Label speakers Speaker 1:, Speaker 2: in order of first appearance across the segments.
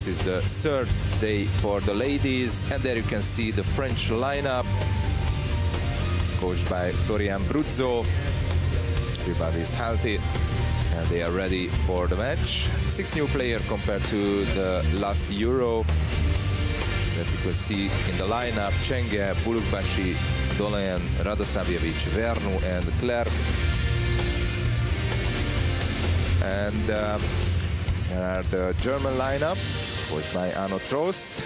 Speaker 1: This is the third day for the ladies, and there you can see the French lineup, coached by Florian Bruzzo. Everybody is healthy, and they are ready for the match. 6 new players compared to the last Euro that you could see in the lineup: Csenge, Bulukbashi, Dolen, Radosavljevic, Vernu, and Clerc. And there are the German lineup, coached by Arno Trost,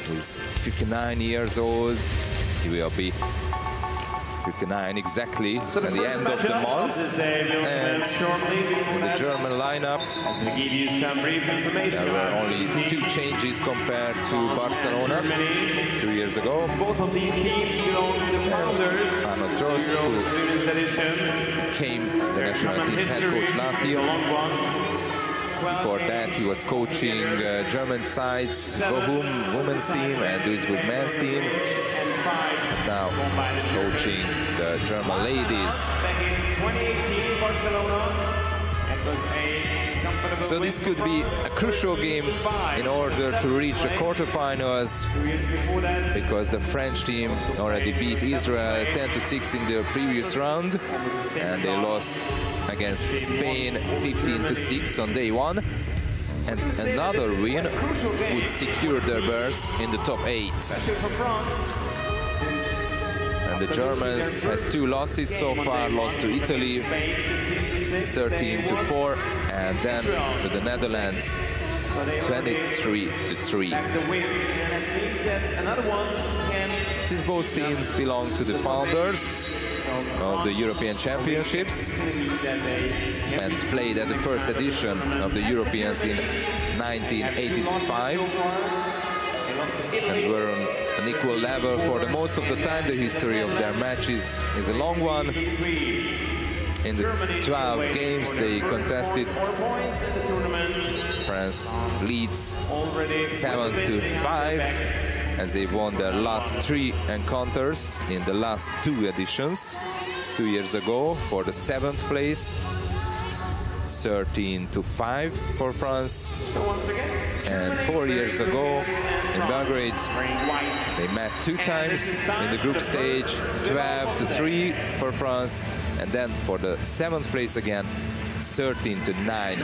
Speaker 1: who is 59 years old. He will be 59 exactly at the end of the month. And in the German lineup, there were only 2 changes compared to Barcelona 2 years ago.
Speaker 2: Both of these teams belong to the founders.
Speaker 1: Arno Trost, who became the national team's head coach last year. Before that, he was coaching German sides, Bochum women's team and Duisburg men's team. And now he's coaching the German ladies. So this could be a crucial game in order to reach the quarterfinals, because the French team already beat Israel 10-6 in the previous round, and they lost against Spain 15-6 on day 1. And another win would secure their berth in the top 8. And the Germans has 2 losses so far: lost to Italy 13-4, and then to the Netherlands 23-3. Since both teams belong to the founders of the European Championships and played at the first edition of the Europeans in 1985, and were on an equal level for the most of the time, the history of their matches is a long one. In the 12 games they contested, France leads 7-5, as they won their last 3 encounters in the last 2 editions. 2 years ago for the 7th place, 13-5 for France, and 4 years ago in Belgrade they met 2 times in the group stage, 12-3 for France, and then for the 7th place again, 13-9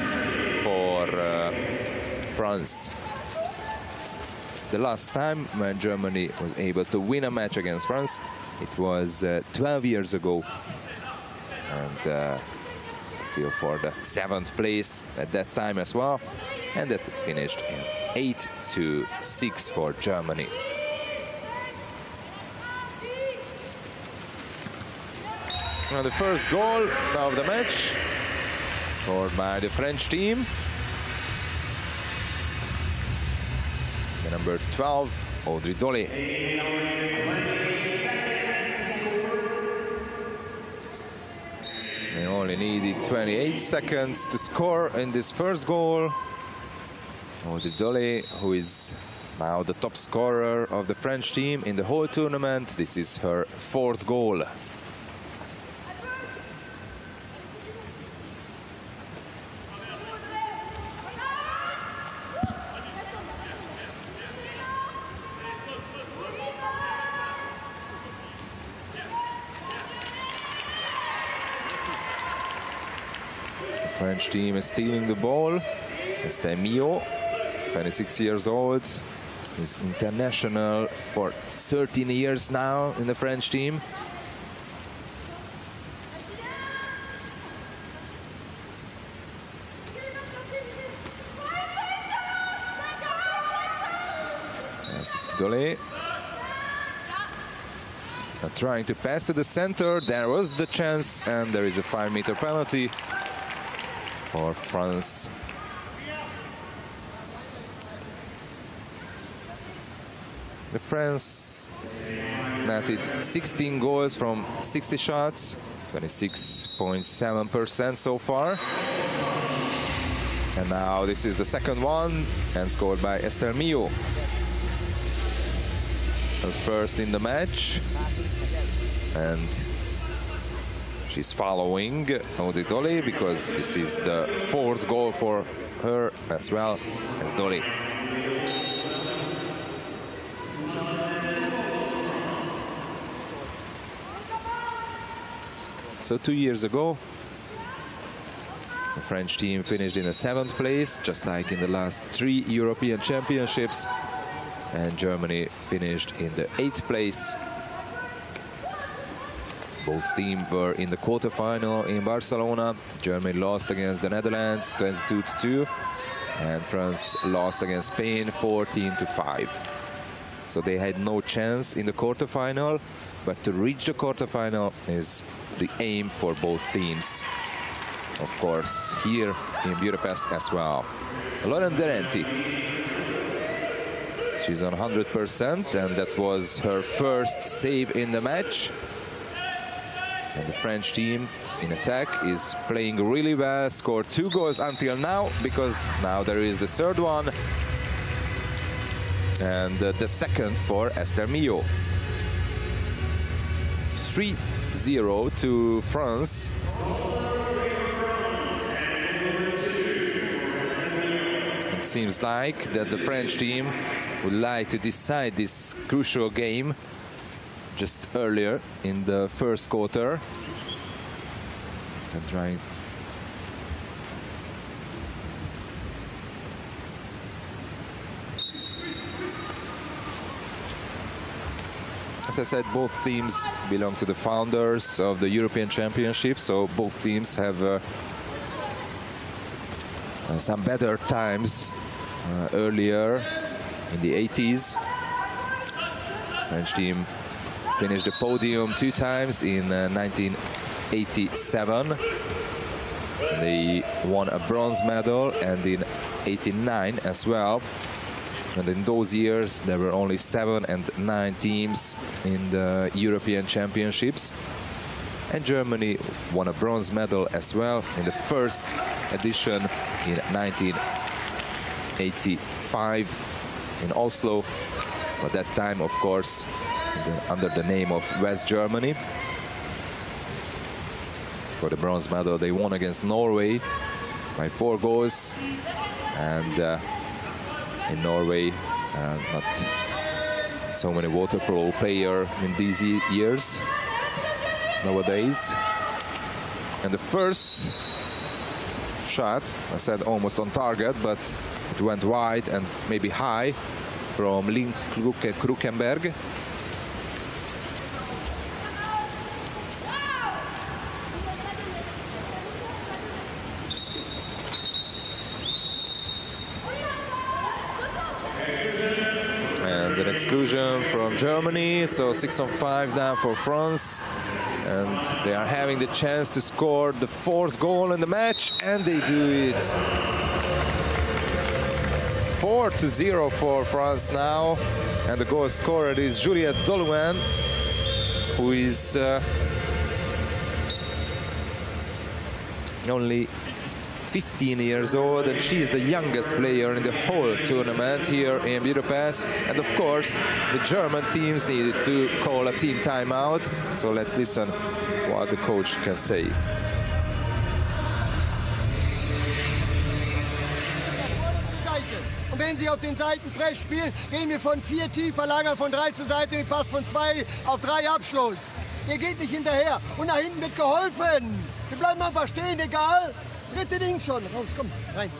Speaker 1: for France. The last time when Germany was able to win a match against France, it was 12 years ago, and still for the 7th place at that time as well, and that finished in 8-6 for Germany. And the first goal of the match scored by the French team. The number 12, Audrey Dolly. They only needed 28 seconds to score in this first goal. Audrey Dolly, who is now the top scorer of the French team in the whole tournament. This is her 4th goal. French team is stealing the ball. Mr. Mio, 26 years old, is international for 13 years now in the French team. This is Dole. Trying to pass to the center. There was the chance, and there is a 5-meter penalty for France. The France netted 16 goals from 60 shots, 26.7% so far. And now this is the second one, and scored by Esther Mio. Her first in the match, and she's following Audrey Dolly, because this is the 4th goal for her as well as Dolly. So 2 years ago, the French team finished in the 7th place, just like in the last 3 European Championships. And Germany finished in the 8th place. Both teams were in the quarterfinal in Barcelona. Germany lost against the Netherlands 22-2. And France lost against Spain 14-5. So they had no chance in the quarterfinal. But to reach the quarterfinal is the aim for both teams. Of course, here in Budapest as well. Lauren Derenti. She's on 100%, and that was her first save in the match. And the French team in attack is playing really well, scored 2 goals until now, because now there is the 3rd one. And the 2nd for Esther Mio. 3-0 to France. It seems like that the French team would like to decide this crucial game just earlier in the 1st quarter. So trying. As I said, both teams belong to the founders of the European Championship, so both teams have some better times earlier in the 80s. French team finished the podium 2 times in 1987. They won a bronze medal, and in '89 as well. And in those years, there were only 7 and 9 teams in the European Championships. And Germany won a bronze medal as well in the first edition in 1985 in Oslo. At that time, of course, under the name of West Germany. For the bronze medal, they won against Norway by 4 goals. And in Norway, not so many water-polo players in these years nowadays. And the first shot, I said almost on target, but it went wide and maybe high from Lynn Krukenberg. An exclusion from Germany, so 6-on-5 now for France, and they are having the chance to score the 4th goal in the match, and they do it. 4-0 for France now, and the goal scorer is Juliette Doluin, who is only 15 years old, and she is the youngest player in the whole tournament here in Budapest. And of course, the German teams needed to call a team timeout. So let's listen what the coach can say.
Speaker 3: Und wenn Sie auf den Seitenpress spielen, gehen wir von 4 tief, verlagern von 3 zur Seite, wir passen von 2 auf 3 Abschluss. Ihr geht nicht hinterher. Und nach hinten wird geholfen. Wir bleiben einfach stehen, egal. Dritte Ding schon. Raus, komm, rein.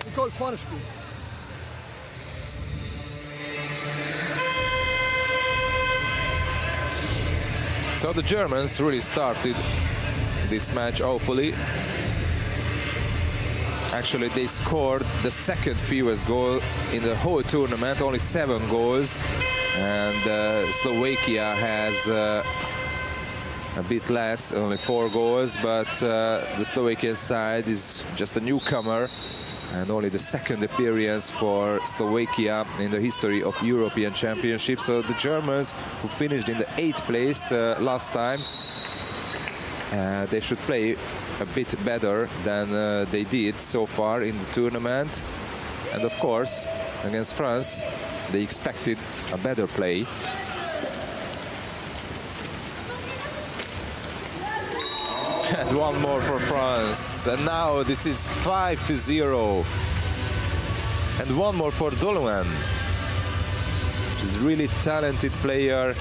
Speaker 3: Nicole, vorne spielen.
Speaker 1: So the Germans really started this match awfully. Actually, they scored the 2nd fewest goals in the whole tournament, only 7 goals. And Slovakia has a bit less, only 4 goals, but the Slovakian side is just a newcomer, and only the 2nd appearance for Slovakia in the history of European Championships. So the Germans, who finished in the 8th place last time, they should play a bit better than they did so far in the tournament. And of course, against France, they expected a better play. And one more for France. And now this is 5-0. And one more for Doluin. She's a really talented player.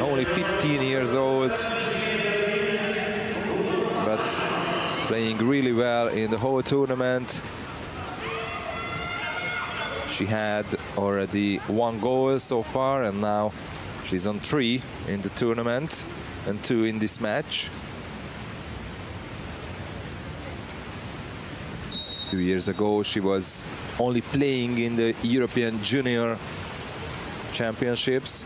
Speaker 1: only 15 years old, but playing really well in the whole tournament. She had already 1 goal so far, and now she's on 3 in the tournament and 2 in this match. 2 years ago, she was only playing in the European Junior Championships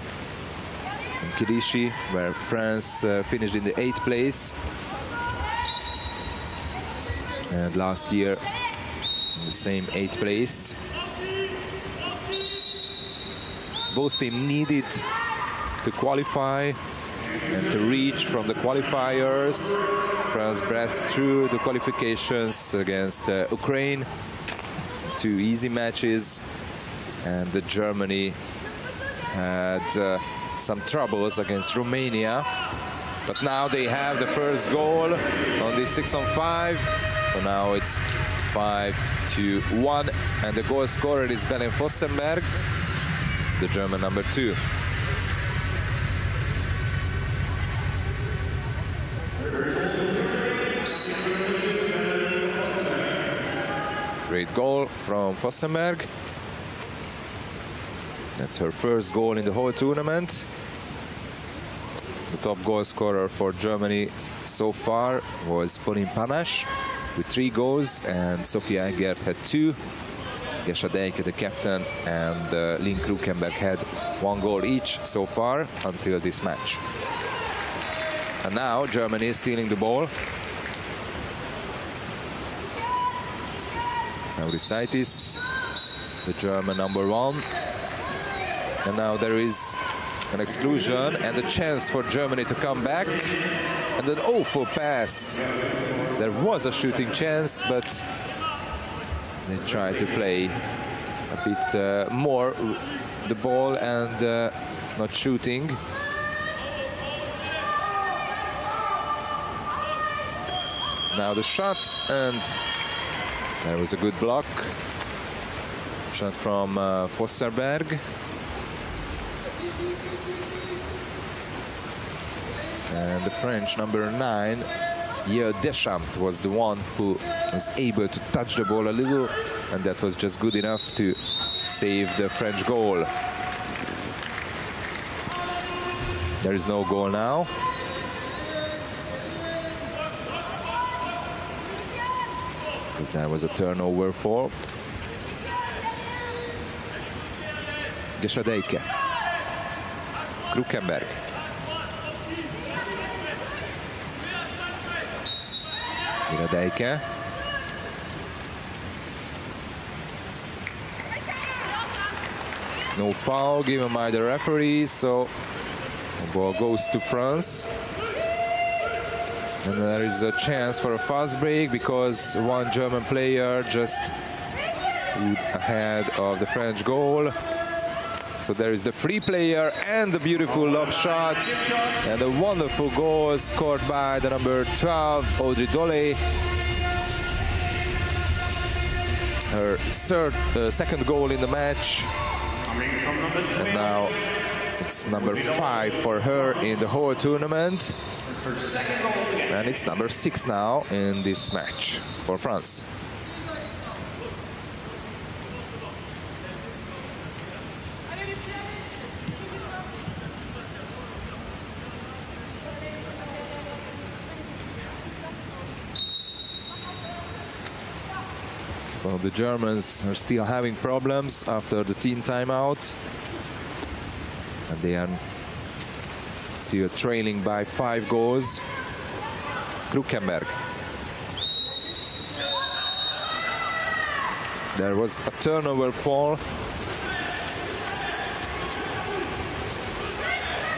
Speaker 1: in Kirishi, where France finished in the 8th place. And last year, in the same 8th place. Both teams needed to qualify and to reach from the qualifiers. France breathed through the qualifications against Ukraine. 2 easy matches, and Germany had some troubles against Romania. But now they have the first goal on the 6-on-5. So now it's 5-1, and the goal scorer is Belen Fossenberg, the German number 2. Great goal from Fossenberg. That's her first goal in the whole tournament. The top goal scorer for Germany so far was Pauline Panache with 3 goals, and Sofia Egert had 2. Gescha Deike, the captain, and Lynn Krukenberg had 1 goal each so far until this match. And now Germany is stealing the ball. Saurissaitis, the German number 1. And now there is an exclusion and a chance for Germany to come back. And an awful pass. There was a shooting chance, but they tried to play a bit more the ball and not shooting. Now the shot, and there was a good block. Shot from Fossenberg. And the French number 9, Yeo Deschamps, was the one who was able to touch the ball a little, and that was just good enough to save the French goal. There is no goal now. Because there was a turnover for Gescha Deike. Krukenberg. Deike. No foul given by the referee, so the ball goes to France. And there is a chance for a fast break because one German player just stood ahead of the French goal. So there is the free player and the beautiful lob shot and a wonderful goal scored by the number 12, Audrey Doley. Her second goal in the match. And now it's number 5 for her in the whole tournament. And it's number 6 now in this match for France. So the Germans are still having problems after the team timeout. And they are still trailing by 5 goals. Krukenberg. There was a turnover fall.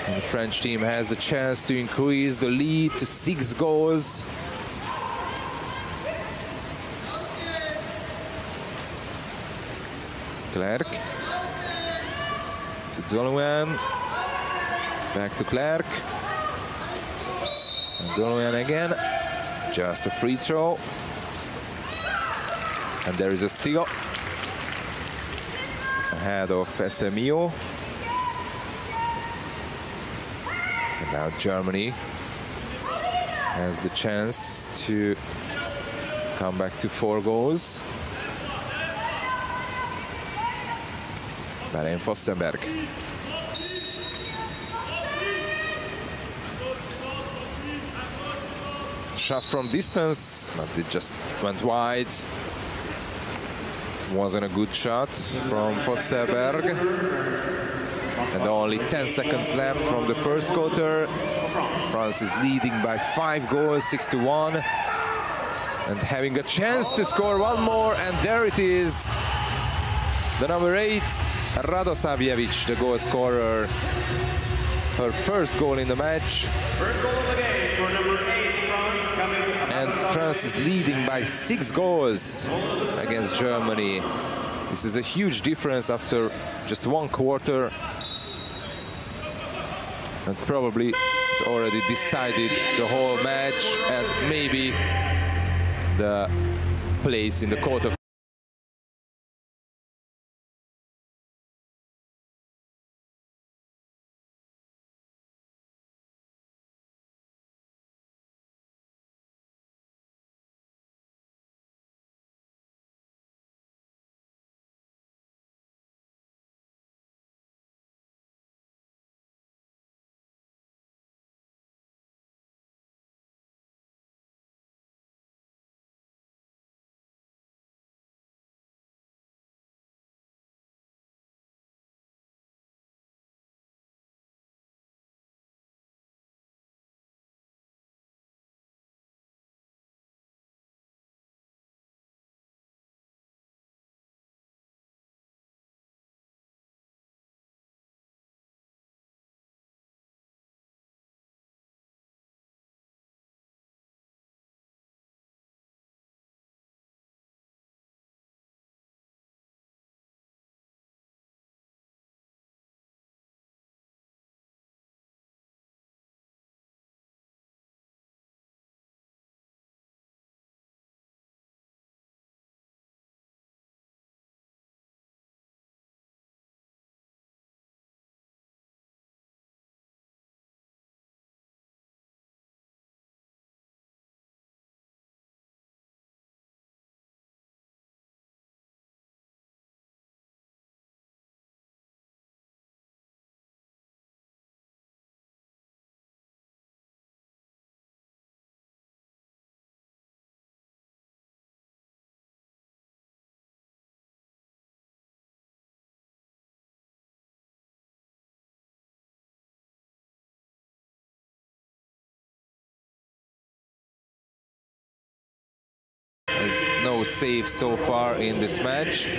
Speaker 1: And the French team has the chance to increase the lead to 6 goals. Clerc to Dolouen, back to Clerc, and Dolouen again, just a free throw, and there is a steal ahead of Estemio. And now Germany has the chance to come back to 4 goals. Beren Vossenberg. Shot from distance, but it just went wide. Wasn't a good shot from Vossenberg. And only 10 seconds left from the first quarter. France is leading by 5 goals, 6-1. And having a chance to score one more, and there it is. The number 8, Radosavljevic, the goal scorer. Her first goal in the match.
Speaker 2: First goal of the game for number 8, France, coming.
Speaker 1: And France is leading by 6 goals against Germany. This is a huge difference after just 1 quarter. And probably it's already decided the whole match and maybe the place in the quarter. There's no save so far in this match.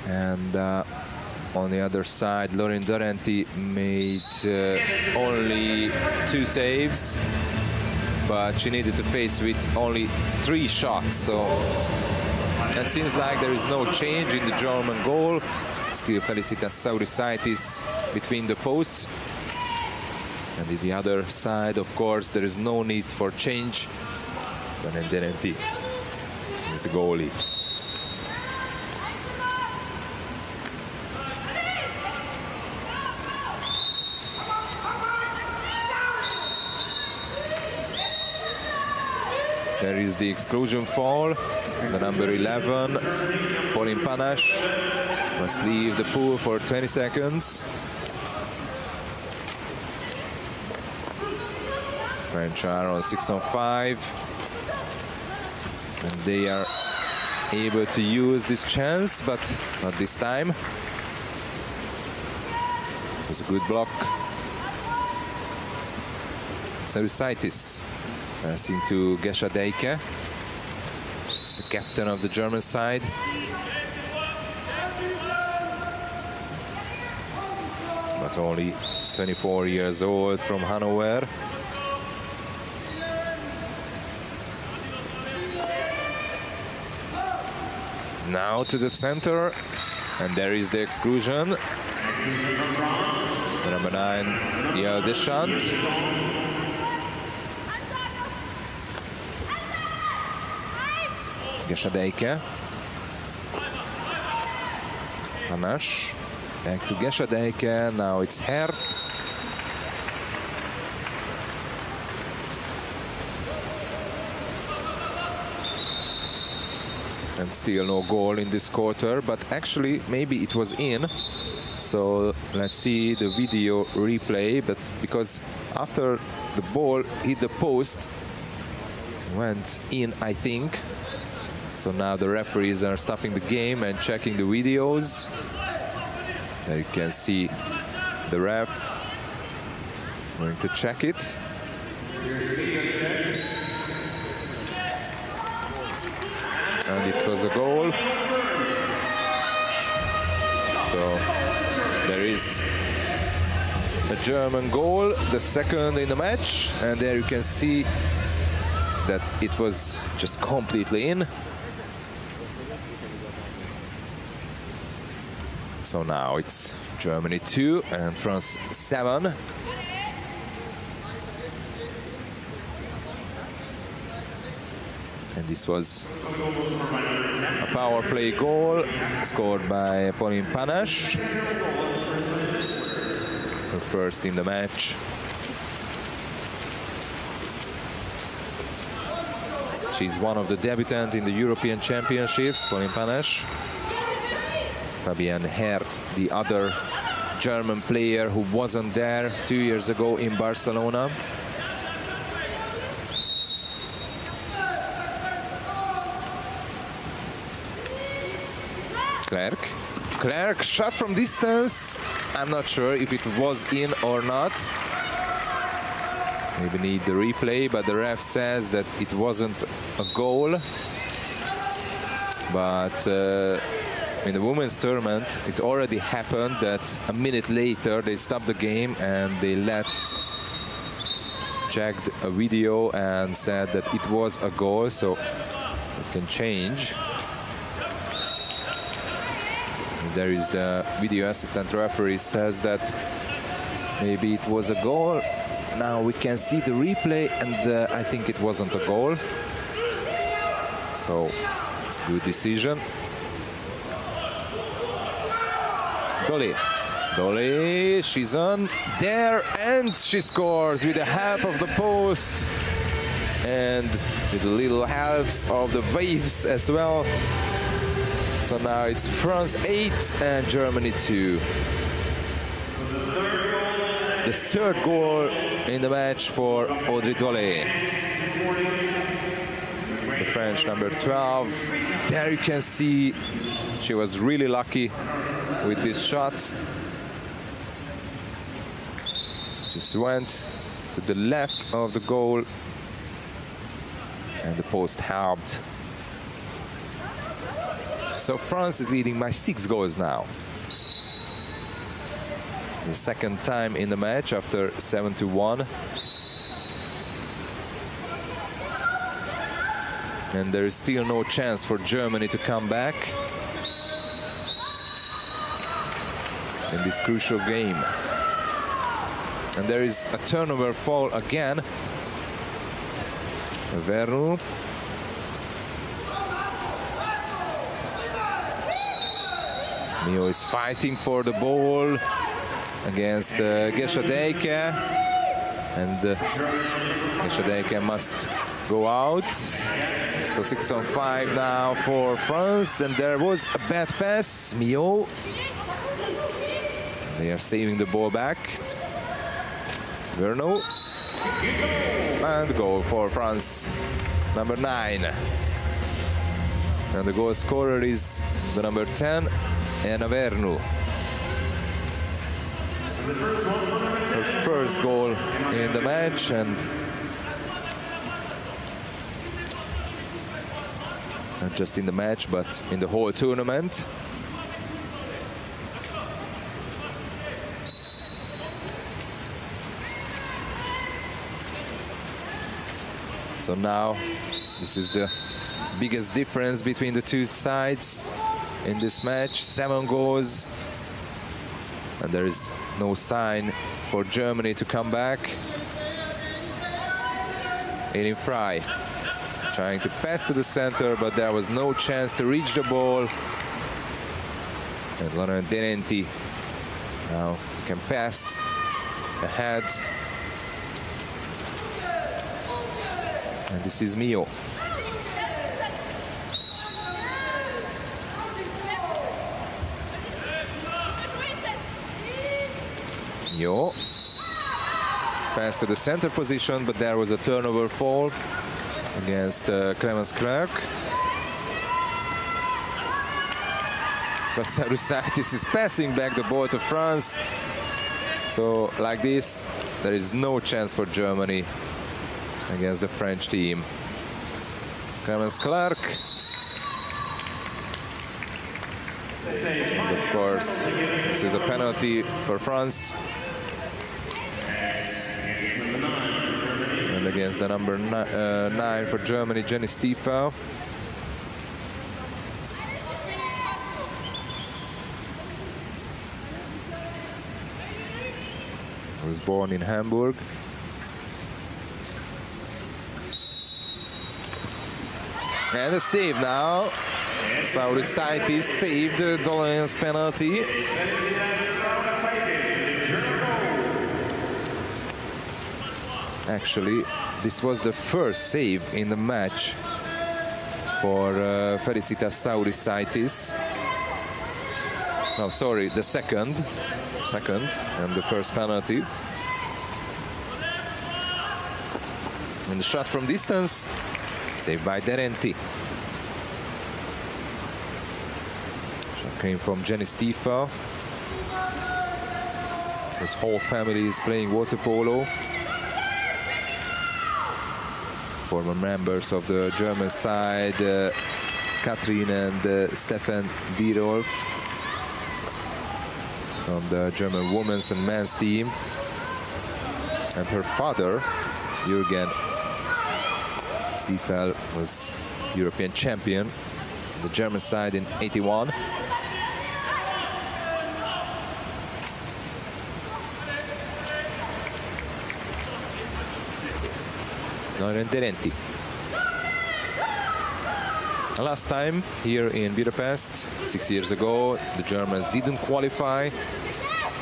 Speaker 1: And on the other side, Lauren Durante made only 2 saves, but she needed to face with only 3 shots. So it seems like there is no change in the German goal. Still Felicitas Sauricaitis between the posts. And on the other side, of course, there is no need for change. Lauren Durante is the goalie. There is the exclusion foul. The number 11, Pauline Panache, must leave the pool for 20 seconds. French are on 6-on-5. And they are able to use this chance, but not this time. It was a good block. Sauricaitis passing to Gesha Deike, the captain of the German side. But only 24 years old from Hanover. Now to the center, and there is the exclusion. The number 9, Yael Deschamps. Gesha Deike. Panache. Back to Gesadeke. Now it's Hert. And still no goal in this quarter, but actually maybe it was in. So let's see the video replay, but because after the ball hit the post, went in, I think. So now the referees are stopping the game and checking the videos. There you can see the ref going to check it. And it was a goal. So there is a German goal, the second in the match, and there you can see that it was just completely in. So now it's Germany 2 and France 7. And this was a power play goal scored by Pauline Panache, her first in the match. She's one of the debutants in the European Championships, Pauline Panache. Fabienne Hert, the other German player who wasn't there 2 years ago in Barcelona. Clerc shot from distance. I'm not sure if it was in or not. Maybe need the replay, but the ref says that it wasn't a goal. But in the women's tournament, it already happened that a minute later they stopped the game and they checked a video and said that it was a goal, so it can change. There is the video assistant referee says that maybe it was a goal. Now we can see the replay, and I think it wasn't a goal. So it's a good decision. Dolly, she's on there, and she scores with the help of the post and with the little helps of the waves as well. So now it's France 8 and Germany 2. The third goal in the match for Audrey Dolly. The French number 12. There you can see she was really lucky with this shot. Just went to the left of the goal and the post helped. So France is leading by 6 goals now. The second time in the match after 7-1. And there is still no chance for Germany to come back in this crucial game. And there is a turnover foul again. Vernu. Mio is fighting for the ball against Gesadeke, and Gesadeke must go out. So 6-on-5 now for France, and there was a bad pass. Mio. They are saving the ball back. Vernu. And goal for France, number 9. And the goal scorer is the number 10. Anna Vernu. Her first goal in the match, and not just in the match, but in the whole tournament. So now this is the biggest difference between the two sides in this match. 7 goals, and there is no sign for Germany to come back. Elin Frey trying to pass to the center, but there was no chance to reach the ball. And Laurent Denenti Now can pass ahead. And this is Mio. Mio. Pass to the center position, but there was a turnover fall against Clemens Clark. But Saurusaitis is passing back the ball to France. So like this, there is no chance for Germany against the French team. Clemens Clark. And of course, this is a penalty for France. And against the number 9 for Germany, Jenny Stiefel. Was born in Hamburg. And a save now. Saurusaitis saved Dolen's penalty. Actually, this was the first save in the match for Felicitas Saurusaitis. No, sorry, the second, and the first penalty. And the shot from distance, saved by Derenti. Shot came from Jenny Stiefel. His whole family is playing water polo. Former members of the German side, Katrin and Stefan Dierolf, from the German women's and men's team. And her father, Jürgen Stiefel, was European champion on the German side in '81. Noren Derenti. Last time here in Budapest, 6 years ago, the Germans didn't qualify.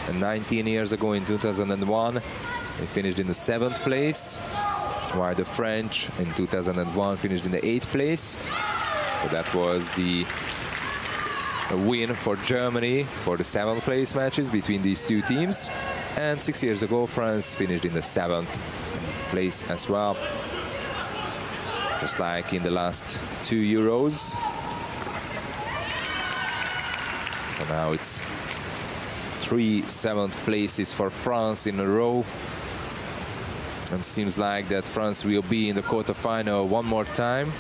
Speaker 1: And 19 years ago, in 2001, they finished in the 7th place, while the French in 2001 finished in the 8th place. So that was a win for Germany for the 7th place matches between these two teams. And 6 years ago, France finished in the 7th place as well. Just like in the last 2 Euros. So now it's 3 7th places for France in a row. And seems like that France will be in the quarterfinal one more time.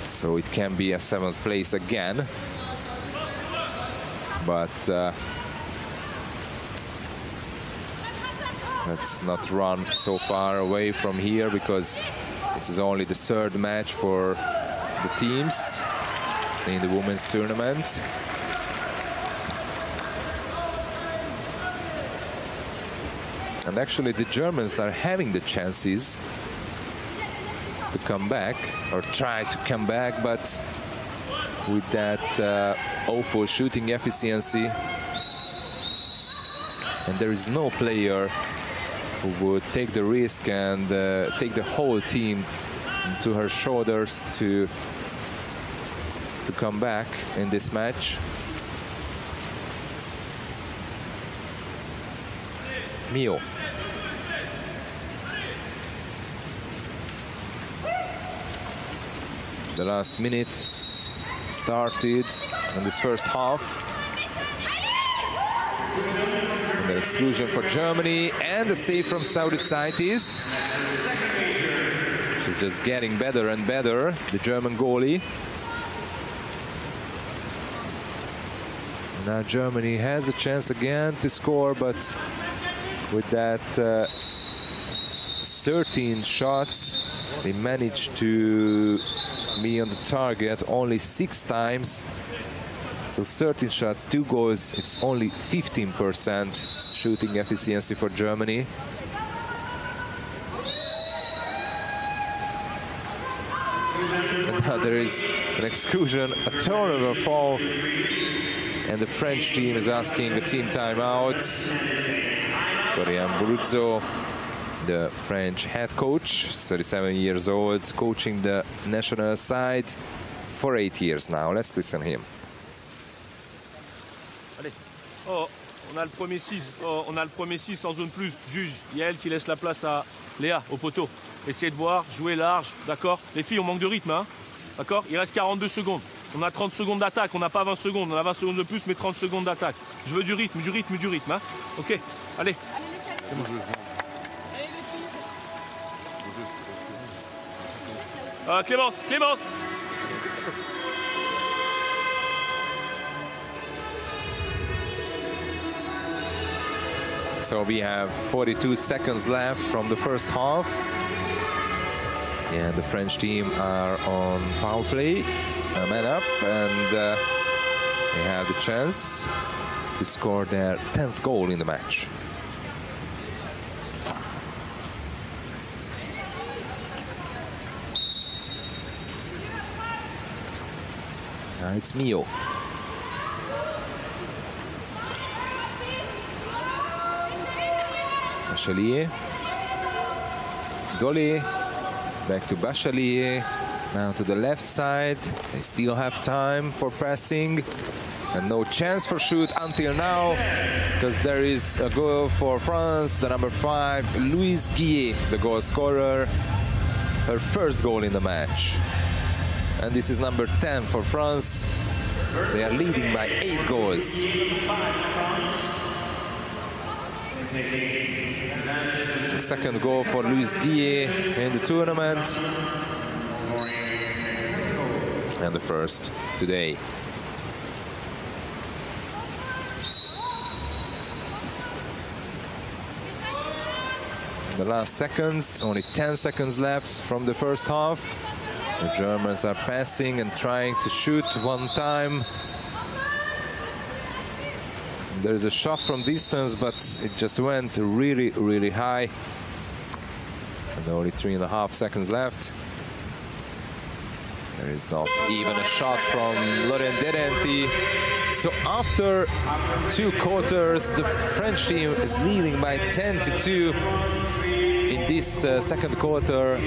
Speaker 1: So it can be a 7th place again. But let's not run so far away from here, because this is only the 3rd match for the teams in the women's tournament. And actually the Germans are having the chances to come back, or try to come back, but with that awful shooting efficiency. And there is no player who would take the risk and take the whole team to her shoulders to come back in this match. Mio. The last minute started in this first half. And the exclusion for Germany, and the save from Saurusaitis. She's just getting better and better, the German goalie. Now Germany has a chance again to score, but with that 13 shots, they managed to be on the target only 6 times. So 13 shots, 2 goals, it's only 15% shooting efficiency for Germany. And now there is an exclusion, a turnover fall And the French team is asking a team timeout. Florian Bruzzo, the French head coach, 37 years old, coaching the national side for 8 years now. Let's listen to him.
Speaker 4: Allez. Oh, on a le premier 6. Oh, on a le premier 6 en zone plus. Juge, Yael qui laisse la place à Léa, au poteau. Essayez de voir, jouer large, d'accord? Les filles, on manque de rythme, hein? D'accord? Il reste 42 secondes. On a 30 secondes d'attaque, on n'a pas 20 secondes. On a 20 secondes de plus, mais 30 secondes d'attaque. Je veux du rythme, hein? Ok, allez. Clémence, Clémence!
Speaker 1: So we have 42 seconds left from the first half. And the French team are on power play, a man up, and they have the chance to score their 10th goal in the match. Now it's Mio. Bachelier. Dolly. Back to Bachelier. Now to the left side. They still have time for pressing. And no chance for shoot until now, because there is a goal for France. The number 5, Louise Guillet, the goal scorer. Her first goal in the match. And this is number 10 for France. They are leading by 8 goals. The second goal for Louise Guillet in the tournament. And the first today. The last seconds, only 10 seconds left from the first half. The Germans are passing and trying to shoot one time. There's a shot from distance, but it just went really, really high. And only 3.5 seconds left. There is not even a shot from Lorraine Derenti. So after 2 quarters, the French team is leading by 10-2 in this second quarter.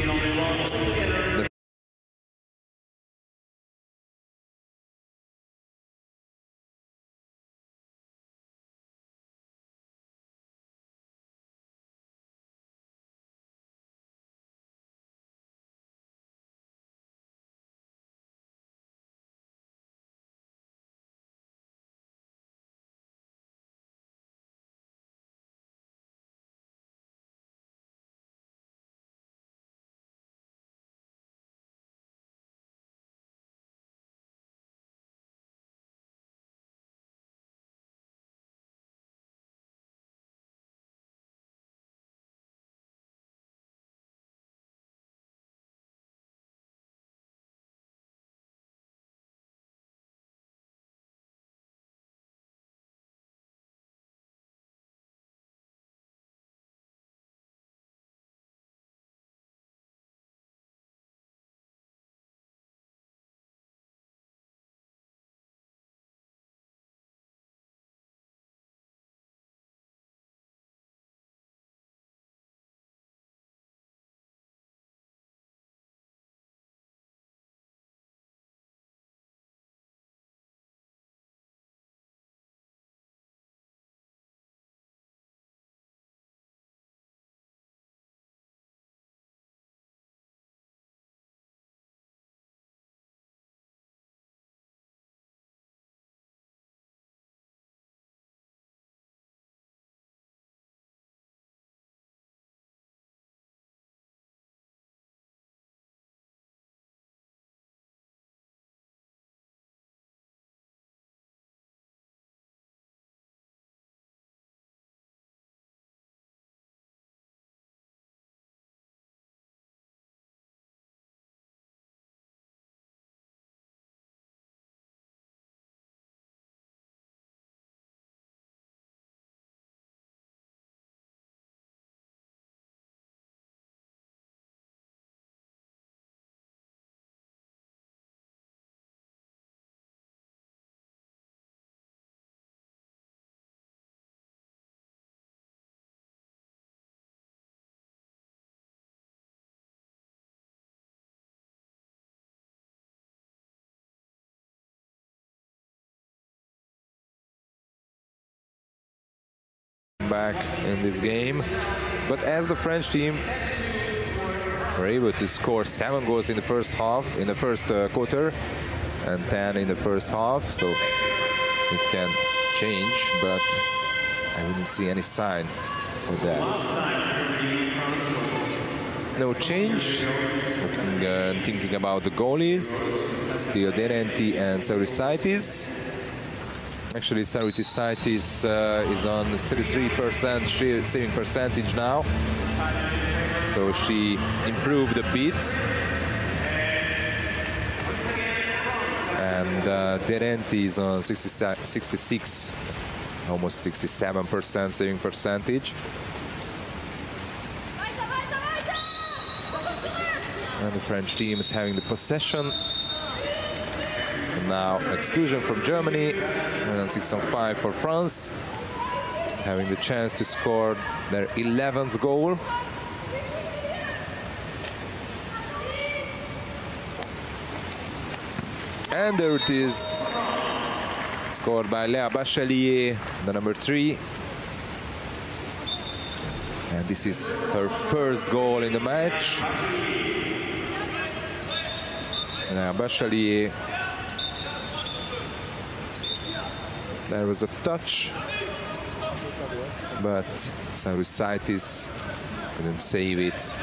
Speaker 1: back in this game. But as the French team were able to score 7 goals in the first half, in the first quarter, and 10 in the first half, so it can change, but I wouldn't see any sign for that. No change. Looking and thinking about the goalies, still Derenti and Saurissaitis. Actually, Saurissaitis is on 33% saving percentage now, so she improved a bit. And Derenti is on 66, almost 67% saving percentage. And the French team is having the possession. And now exclusion from Germany, and 6-on-5 for France, having the chance to score their 11th goal. And there it is, scored by Léa Bachelier, the number 3. And this is her first goal in the match. Léa Bachelier. There was a touch, but Saurissaitis couldn't save it.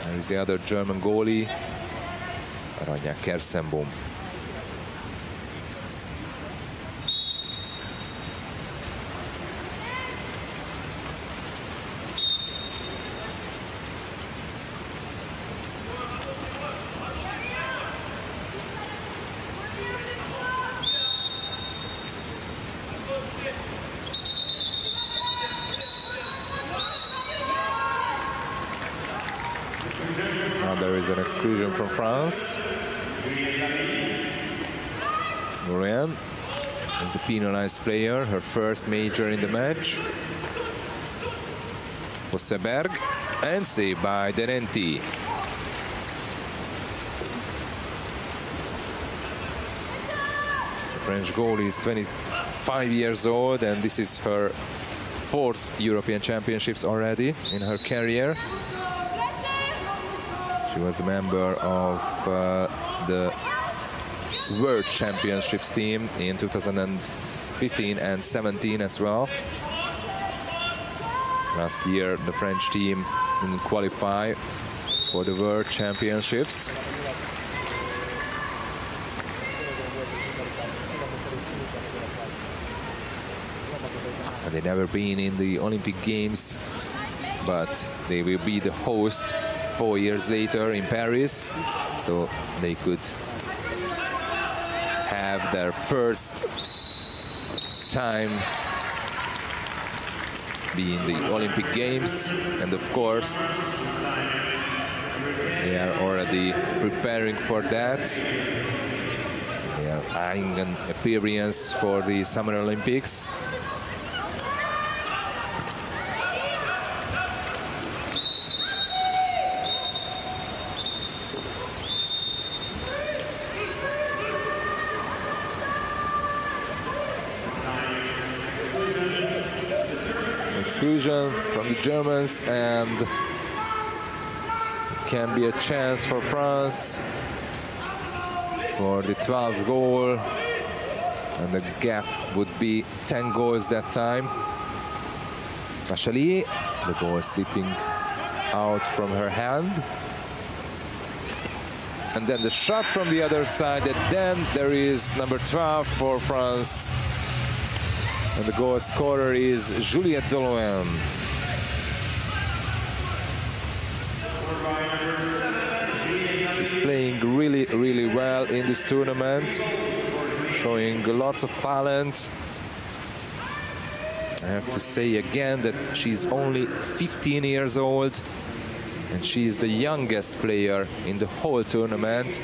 Speaker 1: There is the other German goalie, Rania Kersenbaum. There is an exclusion from France. Lorraine is the penalized player, her first major in the match. Osseberg, and saved by Derenti. The French goalie is 25 years old, and this is her 4th European Championships already in her career. She was the member of the World Championships team in 2015 and 17 as well. Last year, the French team didn't qualify for the World Championships. And they've never been in the Olympic Games, but they will be the host 4 years later in Paris, so they could have their first time be in the Olympic Games, and of course they are already preparing for that. They are eyeing an appearance for the Summer Olympics. Exclusion from the Germans, and it can be a chance for France for the 12th goal, and the gap would be 10 goals that time. Bachelier, the ball slipping out from her hand, and then the shot from the other side, and then there is number 12 for France. And the goal scorer is Juliette Doloin. She's playing really, really well in this tournament, showing lots of talent. I have to say again that she's only 15 years old, and she is the youngest player in the whole tournament.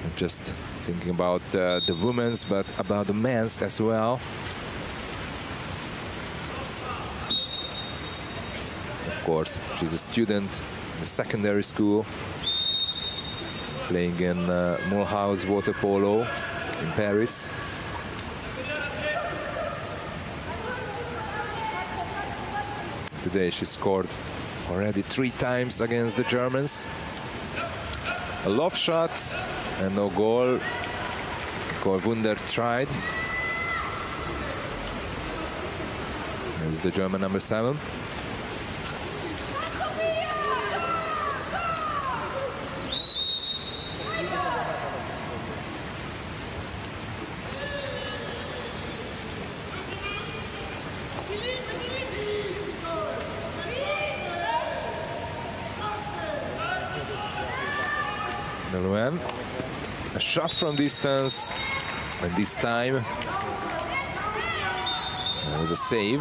Speaker 1: Not just thinking about the women's, but about the men's as well. Of course, she's a student in the secondary school, playing in Mulhouse Water-Polo in Paris. today she scored already 3 times against the Germans. A lob shot and no goal. Wunder tried. There's the German number 7. A shot from distance, and this time there was a save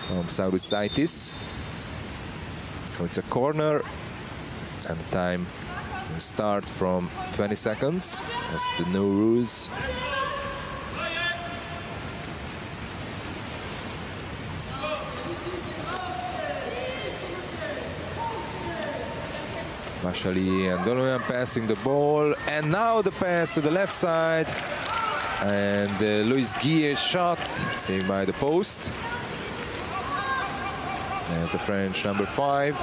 Speaker 1: from Saurusaitis. So it's a corner, and the time will start from 20 seconds. That's the new rules. Bashali and Donovan passing the ball, and now the pass to the left side, and Luis Guillet shot saved by the post. There's the French number 5,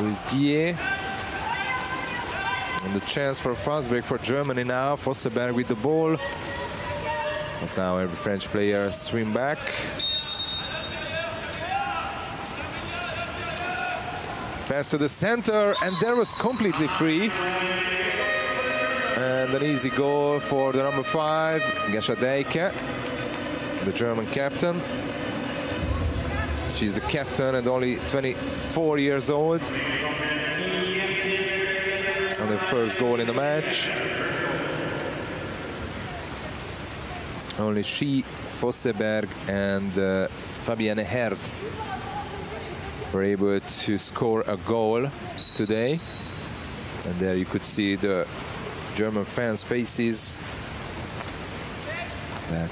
Speaker 1: Luis Guillet, and the chance for a fast break for Germany now. Vosseberg with the ball, but now every French player swim back. Pass to the center, and there was completely free. And an easy goal for the number 5, Gescha Deike, the German captain. She's the captain and only 24 years old. And the first goal in the match. Only she, Vosseberg, and Fabienne Herd were able to score a goal today. And there you could see the German fans' faces, that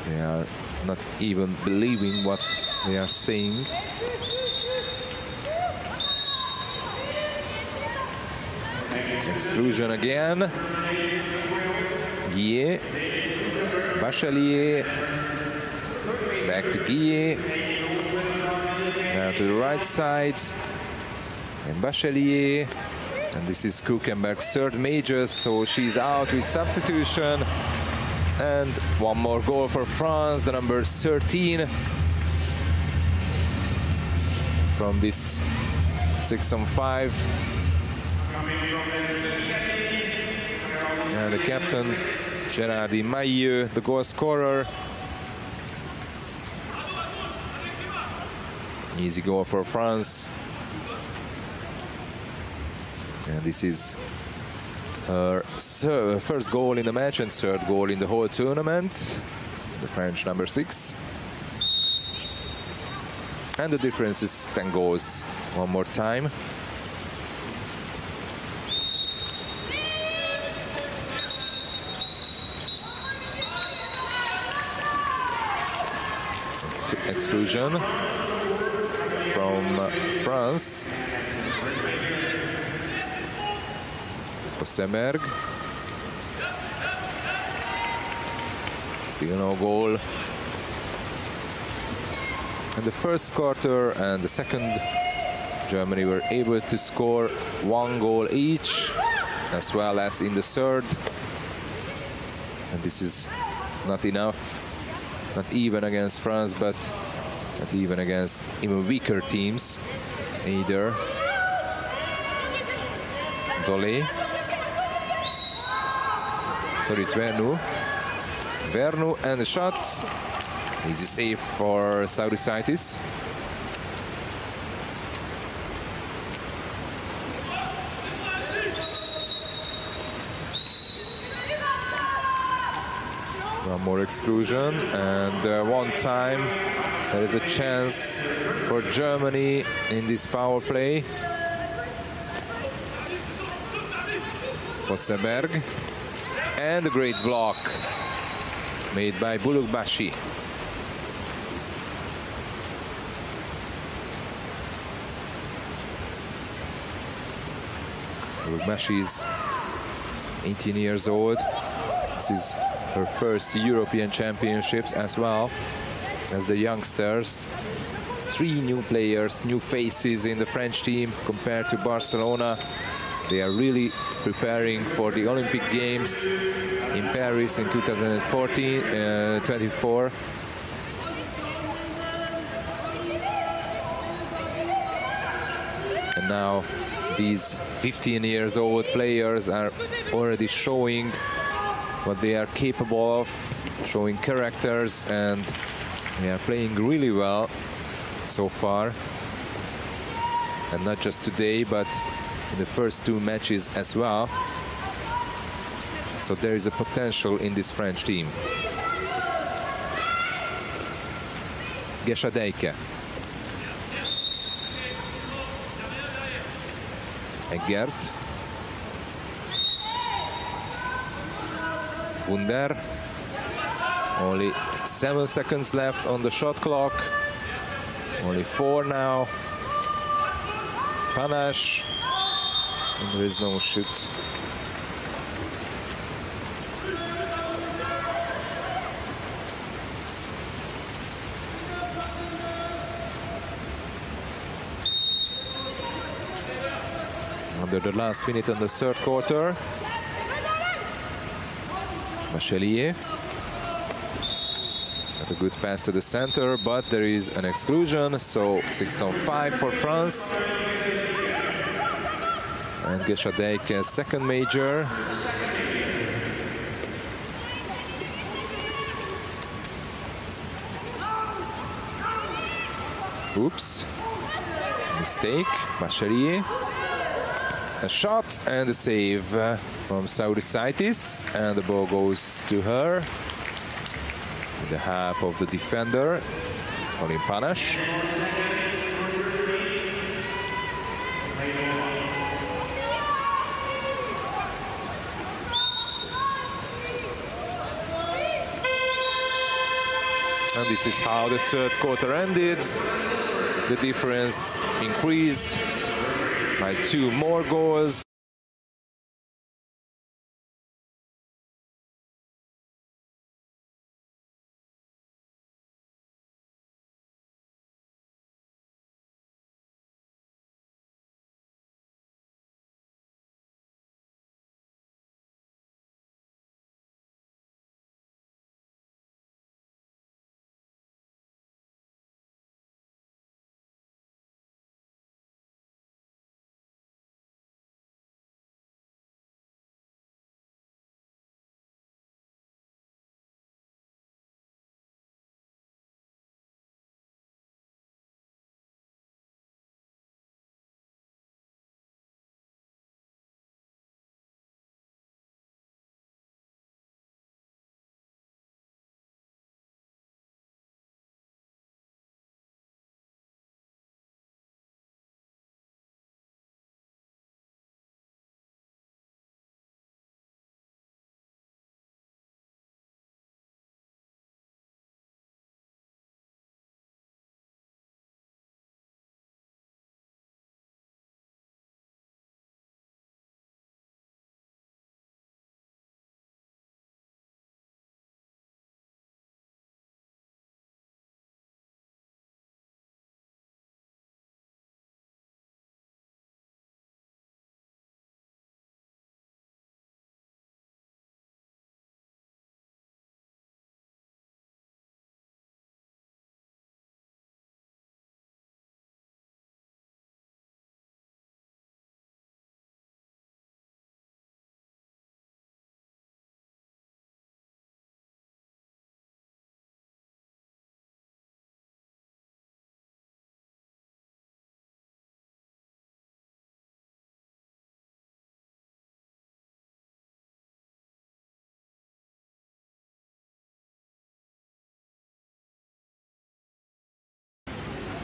Speaker 1: they are not even believing what they are seeing. Exclusion again. Guillet, Bachelier, back to Guillet. Now to the right side, and Bachelier, and this is Kuchenberg's third major, so she's out with substitution. And one more goal for France, the number 13 from this 6-on-5. And the captain, Géraldine Mailleux, the goal scorer. Easy goal for France. And this is her first goal in the match and third goal in the whole tournament. The French number 6. And the difference is 10 goals. One more time. Exclusion from France. Vosseberg. Still no goal. In the first quarter and the second, Germany were able to score 1 goal each, as well as in the third. And this is not enough, not even against France, but not even against even weaker teams either. Dolé. Sorry, it's Vernou. Vernou and the shot. Easy save for Saurusaitis. One more exclusion, and one time there is a chance for Germany in this power play. Vosseberg, and a great block made by Bulukbashi. Bulukbashi is 18 years old. This is her first European Championships as well. as the youngsters. 3 new players, new faces in the French team compared to Barcelona. They are really preparing for the Olympic Games in Paris in 2024. And now these 15 years old players are already showing what they are capable of, showing characters, and they are playing really well so far. And not just today, but in the first 2 matches as well. So there is a potential in this French team. Gesadejke. Eggert. Wunder. Only 7 seconds left on the shot clock. Only 4 now. Panache. And there is no shoot. Under the last minute on the 3rd quarter. Bachelier. Not a good pass to the center, but there is an exclusion, so 6-on-5 for France. And Gesadejke's second major. Oops. Mistake. Bachelier. A shot and a save from Sauricaitis, and the ball goes to her. In the half of the defender, Colin Panache. And this is how the 3rd quarter ended. The difference increased by 2 more goals.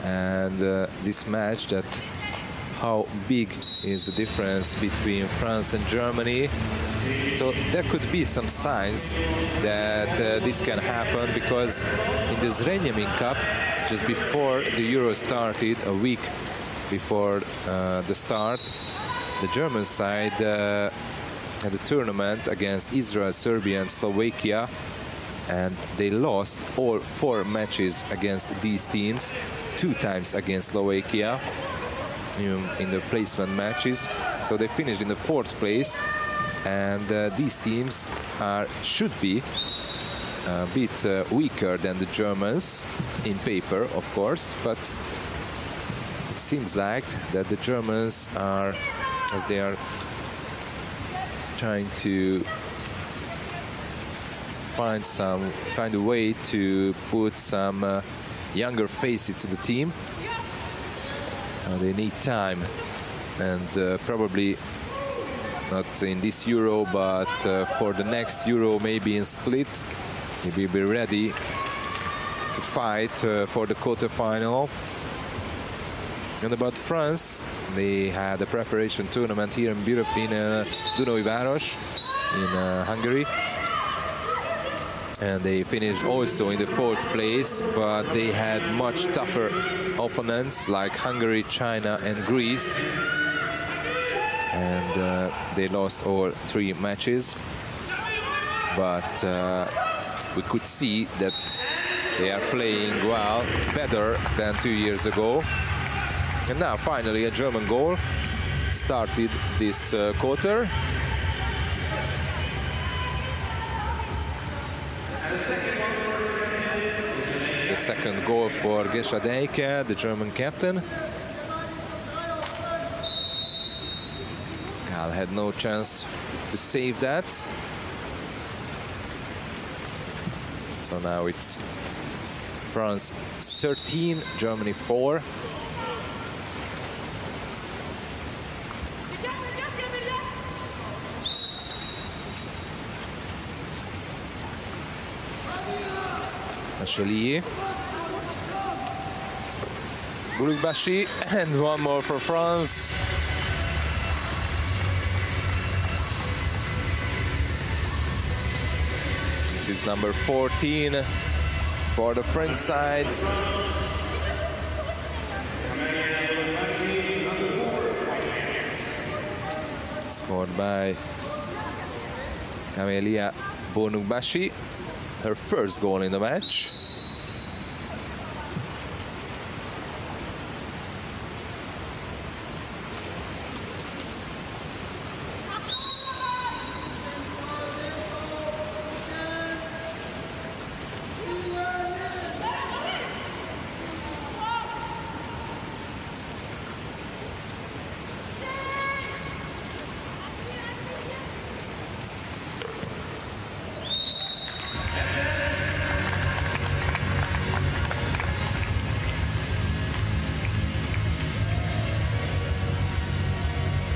Speaker 1: And this match, that how big is the difference between France and Germany. So there could be some signs that this can happen, because in the Zrenjanin Cup, just before the Euro started, a week before the start, the German side had a tournament against Israel, Serbia and Slovakia. and they lost all 4 matches against these teams, 2 times against Slovakia in the placement matches. So they finished in the 4th place, and these teams should be a bit weaker than the Germans in paper, of course, but it seems like that the Germans are, as they are trying to find a way to put some younger faces to the team. They need time, and probably not in this Euro, but for the next Euro, maybe in Split, maybe be ready to fight for the quarter-final. And about France, they had a preparation tournament here in Dunaújváros in Hungary. And they finished also in the 4th place, but they had much tougher opponents like Hungary, China and Greece. And they lost all 3 matches. But we could see that they are playing well, better than 2 years ago. And now finally a German goal started this quarter. The second goal for Gesha Deike, the German captain. Gal had no chance to save that. So now it's France 13, Germany 4. Chalier, Boulugbashi, and one more for France. This is number 14 for the French side. Scored by Camelia Boulugbashi. Her first goal in the match.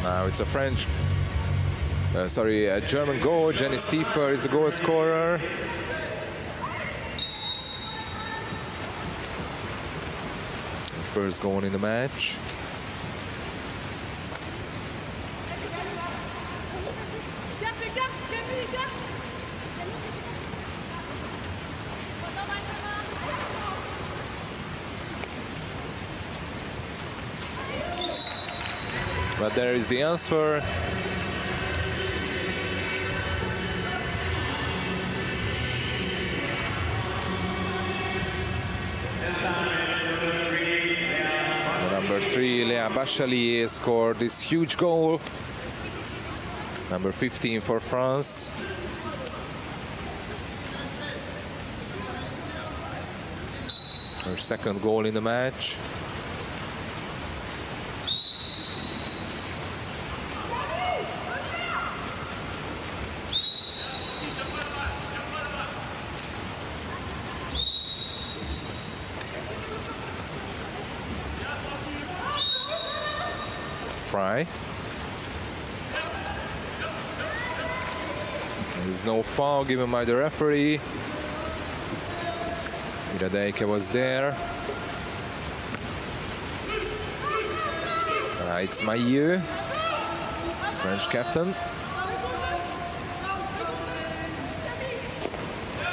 Speaker 1: Now it's a a German goal. Jenny Stiefer is the goal scorer. First goal in the match. But there is the answer. Number 3, Léa Bachalier scored this huge goal. Number 15 for France. Her second goal in the match. Fry. There is no foul given by the referee. Deike was there. It's Mailleux, French captain.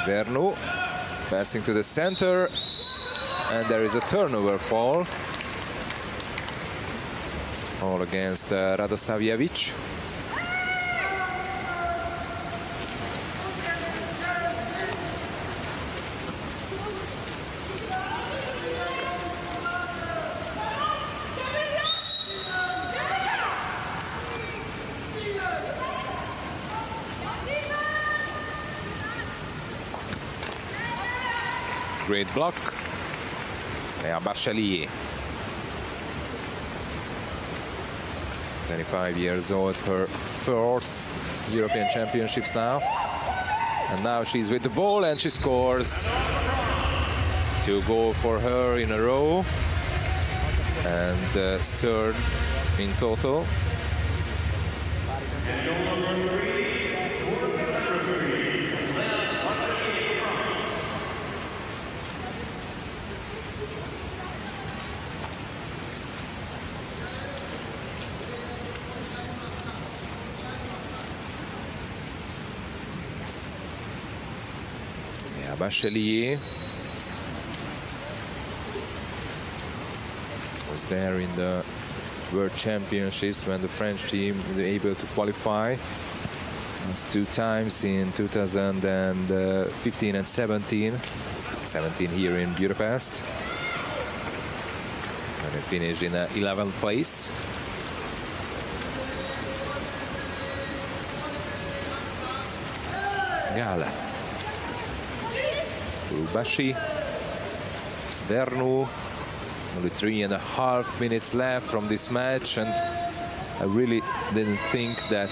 Speaker 1: Vernou passing to the center, and there is a turnover foul. Foul against Radosavljevic. Great block. Léa Bachelier. 25 years old, her fourth European Championships now. And now she's with the ball and she scores. 2 goals for her in a row. And third in total. Bachelier was there in the World Championships when the French team was able to qualify. It was 2 times in 2015 and 17. 17 here in Budapest. And they finished in 11th place. Gala. Bashi, Vernou, only 3.5 minutes left from this match, and I really didn't think that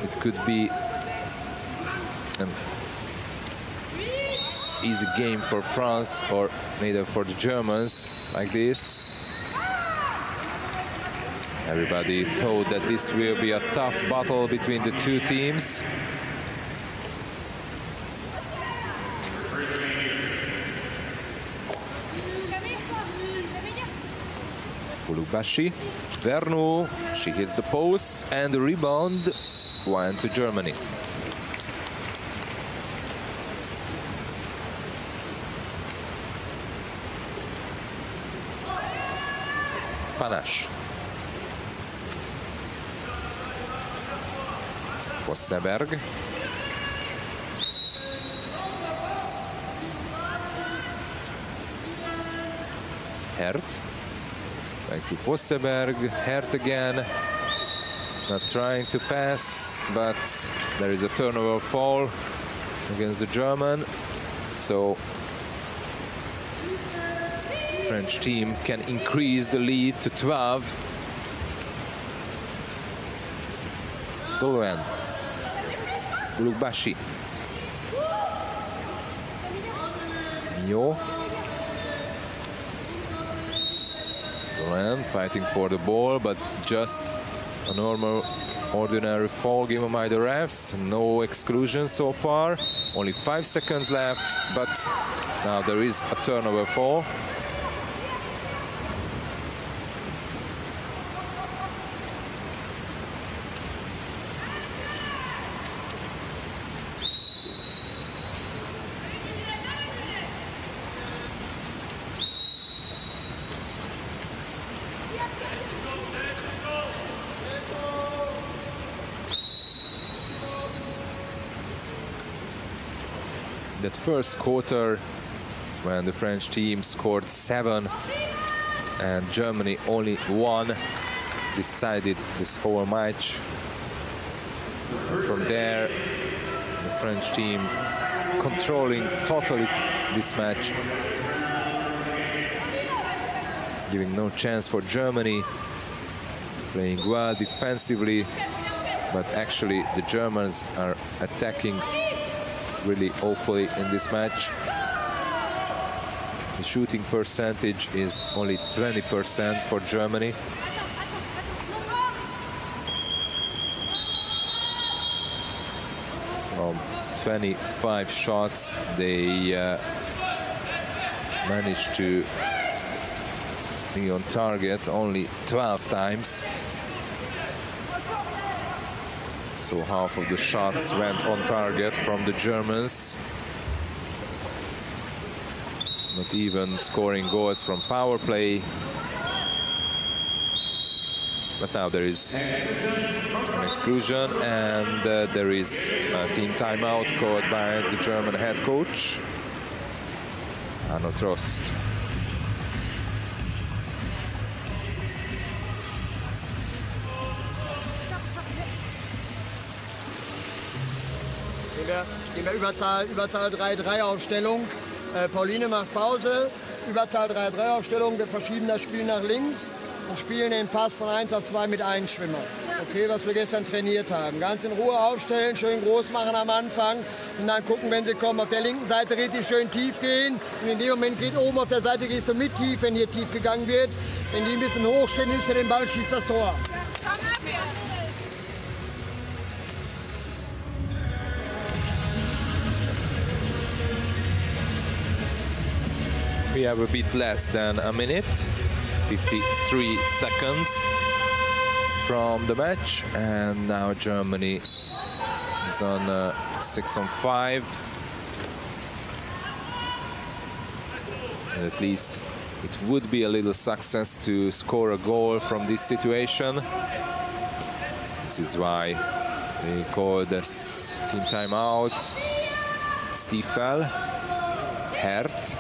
Speaker 1: it could be an easy game for France or neither for the Germans like this. Everybody thought that this will be a tough battle between the 2 teams. Bashi, Vernou, she hits the post and the rebound went to Germany. Panache. Vosseberg. Hert. Back to Vosseberg, Hert again, not trying to pass, but there is a turnover fall against the German, so the French team can increase the lead to 12. Dolouen, Gulugbashi, Mio. Fighting for the ball, but just a normal, ordinary foul given by the refs. No exclusion so far. Only 5 seconds left, but now there is a turnover foul. That first quarter, when the French team scored 7 and Germany only 1, decided this whole match. And from there, the French team controlling totally this match, giving no chance for Germany, playing well defensively, but actually the Germans are attacking really awfully in this match. The shooting percentage is only 20% for Germany. From 25 shots, they managed to be on target only 12 times. So half of the shots went on target from the Germans. Not even scoring goals from power play. But now there is an exclusion, and there is a team timeout called by the German head coach, Arno Trost.
Speaker 3: In der Überzahl 3-3-Aufstellung. Pauline macht Pause, Überzahl 3-3-Aufstellung, wir verschieben das Spiel nach links und spielen den Pass von 1 auf 2 mit einem Schwimmer. Okay, was wir gestern trainiert haben. Ganz in Ruhe aufstellen, schön groß machen am Anfang und dann gucken, wenn sie kommen. Auf der linken Seite richtig schön tief gehen und in dem Moment geht oben auf der Seite, gehst du mit tief, wenn hier tief gegangen wird. Wenn die ein bisschen hoch stehen, nimmst du den Ball, schießt das Tor.
Speaker 1: We have a bit less than a minute, 53 seconds from the match, and now Germany is on 6-on-5. And at least it would be a little success to score a goal from this situation. This is why they called this team timeout. Stiefel, Hert,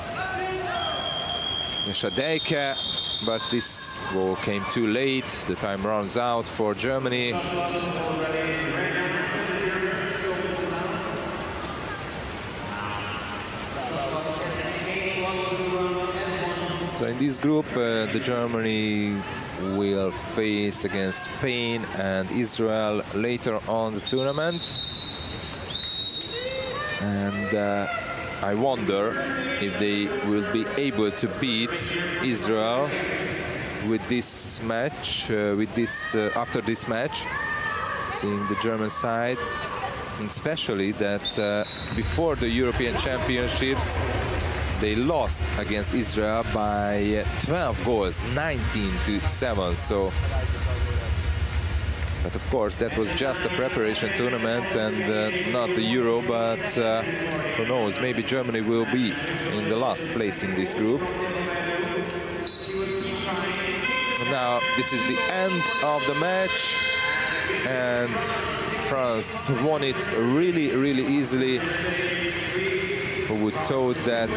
Speaker 1: Shadeike, but this goal came too late. The time runs out for Germany. So in this group, the Germany will face against Spain and Israel later on the tournament. And I wonder if they will be able to beat Israel with this match, after this match, seeing the German side, and especially that before the European Championships they lost against Israel by 12 goals, 19-7. So, but of course that was just a preparation tournament and not the Euro, but who knows, maybe Germany will be in the last place in this group. And now this is the end of the match, and France won it really, really easily. Who would thought that